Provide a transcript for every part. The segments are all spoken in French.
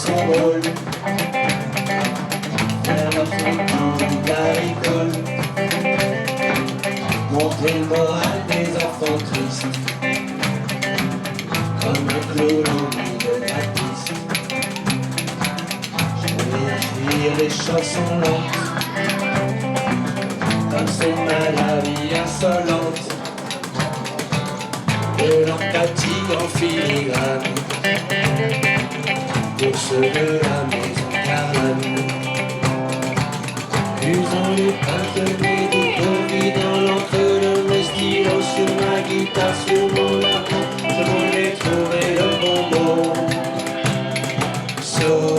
son rôle. Faire notre coup d'aricole. Montrer le moral des enfants tristes. Comme un clown au milieu de la piste. Je voulais écrire des chansons lentes. Comme c'est ma la vie insolente. De l'empathie en filigrane. Pour ceux de la maison Carman. Usant les peintres médicaux, vidant l'encre de mes stylos sur ma guitare, sur mon arbre, je voulais trouver le bon mot. Solidaire.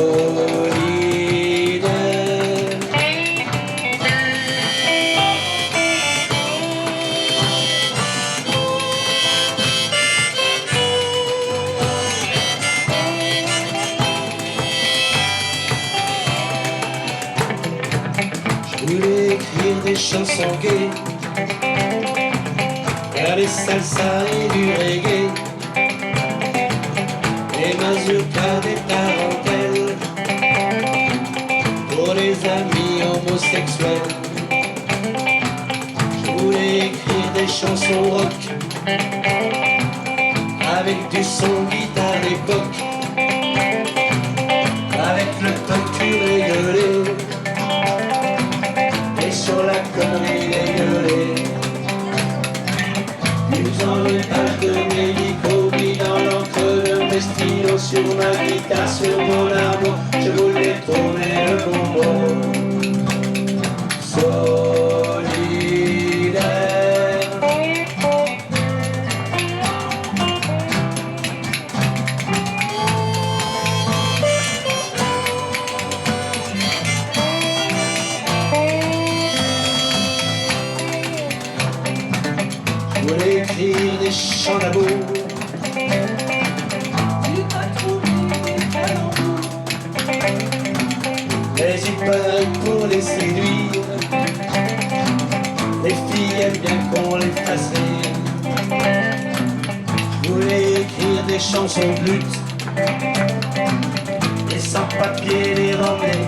Je voulais écrire des chansons gaies, faire des salsas et du reggae, des mazurkas, des tarentelles, pour les amis homosexuels. Je voulais écrire des chansons rock, avec du son guitare d'époque, avec le toc régulé. Sur la connerie dégueulée, usant les pages de médicaux, dans l'encre de mes stylos, sur ma guitare, sur mon arbre, je voulais trouver le bon mot. Solidaire. Je voulais écrire des chants d'amour. Tu vas trouver des calembours. Mais il paraît pour les séduire, les filles aiment bien qu'on les fasse rire. Je voulais écrire des chansons brutes, et sans papier les remets,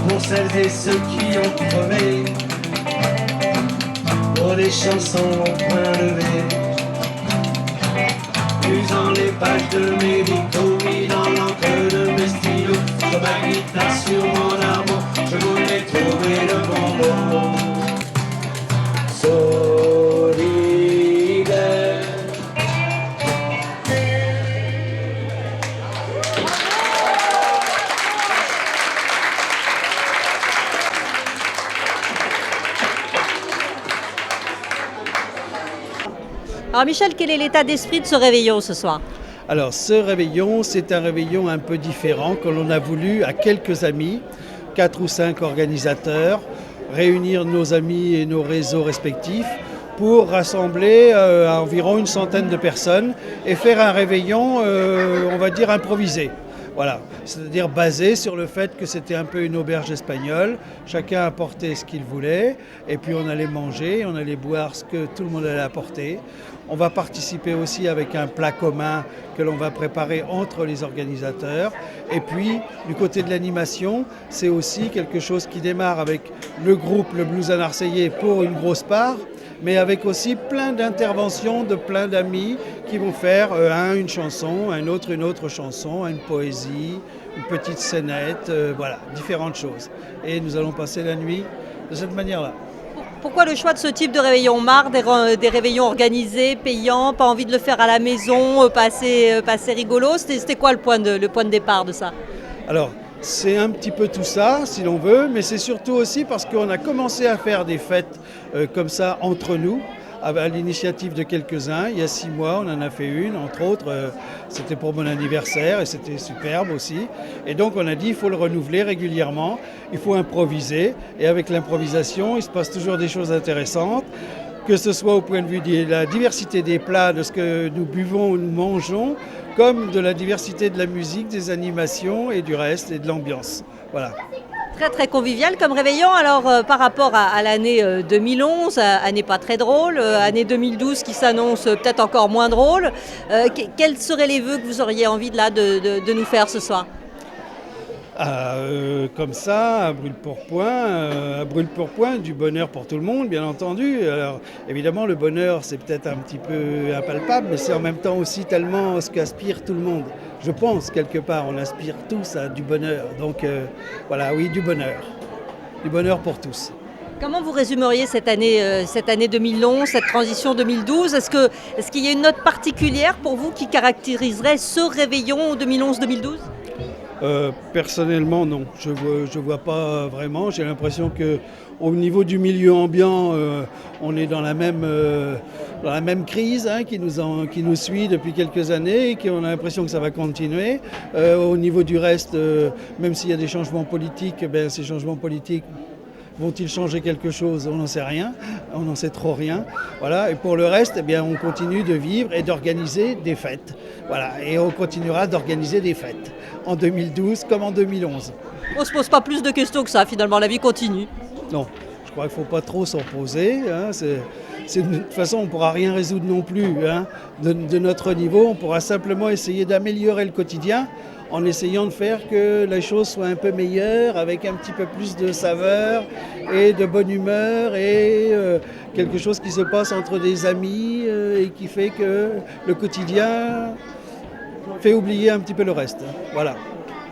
pour celles et ceux qui ont crevé. Pour des chansons au point levé, usant les pages de mes victos, mis dans l'encre de mes stylos, sur ma guitare, sur mon arbre, je voulais trouver le bon mot. Solidaire. Alors Michel, quel est l'état d'esprit de ce réveillon ce soir? Alors ce réveillon, c'est un réveillon un peu différent que l'on a voulu à quelques amis, 4 ou 5 organisateurs, réunir nos amis et nos réseaux respectifs pour rassembler à environ une centaine de personnes et faire un réveillon, on va dire, improvisé. Voilà, c'est-à-dire basé sur le fait que c'était un peu une auberge espagnole, chacun apportait ce qu'il voulait, et puis on allait manger, on allait boire ce que tout le monde allait apporter. On va participer aussi avec un plat commun que l'on va préparer entre les organisateurs. Et puis, du côté de l'animation, c'est aussi quelque chose qui démarre avec le groupe Le Blues à Marseillais pour une grosse part, mais avec aussi plein d'interventions de plein d'amis qui vont faire une chanson, une autre chanson, une poésie, une petite scénette, voilà, différentes choses. Et nous allons passer la nuit de cette manière-là. Pourquoi le choix de ce type de réveillon? Marre des réveillons organisés, payants, pas envie de le faire à la maison, pas assez rigolo? C'était quoi le point de départ de ça? Alors, c'est un petit peu tout ça, si l'on veut, mais c'est surtout aussi parce qu'on a commencé à faire des fêtes comme ça entre nous, à l'initiative de quelques-uns. Il y a 6 mois, on en a fait une, entre autres, c'était pour mon anniversaire et c'était superbe aussi. Et donc on a dit, il faut le renouveler régulièrement, il faut improviser. Et avec l'improvisation, il se passe toujours des choses intéressantes, que ce soit au point de vue de la diversité des plats, de ce que nous buvons ou nous mangeons, comme de la diversité de la musique, des animations et du reste et de l'ambiance. Voilà. Très très convivial comme réveillon. Alors par rapport à l'année 2011, année pas très drôle, année 2012 qui s'annonce peut-être encore moins drôle, quels seraient les vœux que vous auriez envie de nous faire ce soir? Comme ça, à brûle pour point, du bonheur pour tout le monde, bien entendu. Alors, évidemment, le bonheur, c'est peut-être un petit peu impalpable, mais c'est en même temps aussi tellement ce qu'aspire tout le monde. Je pense, quelque part, on aspire tous à du bonheur. Donc, voilà, oui, du bonheur. Du bonheur pour tous. Comment vous résumeriez cette année 2011, cette transition 2012? Est-ce qu'il y a une note particulière pour vous qui caractériserait ce réveillon 2011-2012? Personnellement, non. Je vois pas vraiment. J'ai l'impression qu'au niveau du milieu ambiant, on est dans la même crise qui nous suit depuis quelques années et qu'on a l'impression que ça va continuer. Au niveau du reste, même s'il y a des changements politiques, ces changements politiques vont-ils changer quelque chose? On n'en sait rien, on n'en sait trop rien. Voilà. Et pour le reste, on continue de vivre et d'organiser des fêtes. Voilà. Et on continuera d'organiser des fêtes en 2012 comme en 2011. On ne se pose pas plus de questions que ça, finalement, la vie continue. Non, je crois qu'il ne faut pas trop s'en poser. De toute façon, on ne pourra rien résoudre non plus de notre niveau. On pourra simplement essayer d'améliorer le quotidien en essayant de faire que les choses soient un peu meilleures, avec un petit peu plus de saveur et de bonne humeur et quelque chose qui se passe entre des amis et qui fait que le quotidien fait oublier un petit peu le reste. Voilà.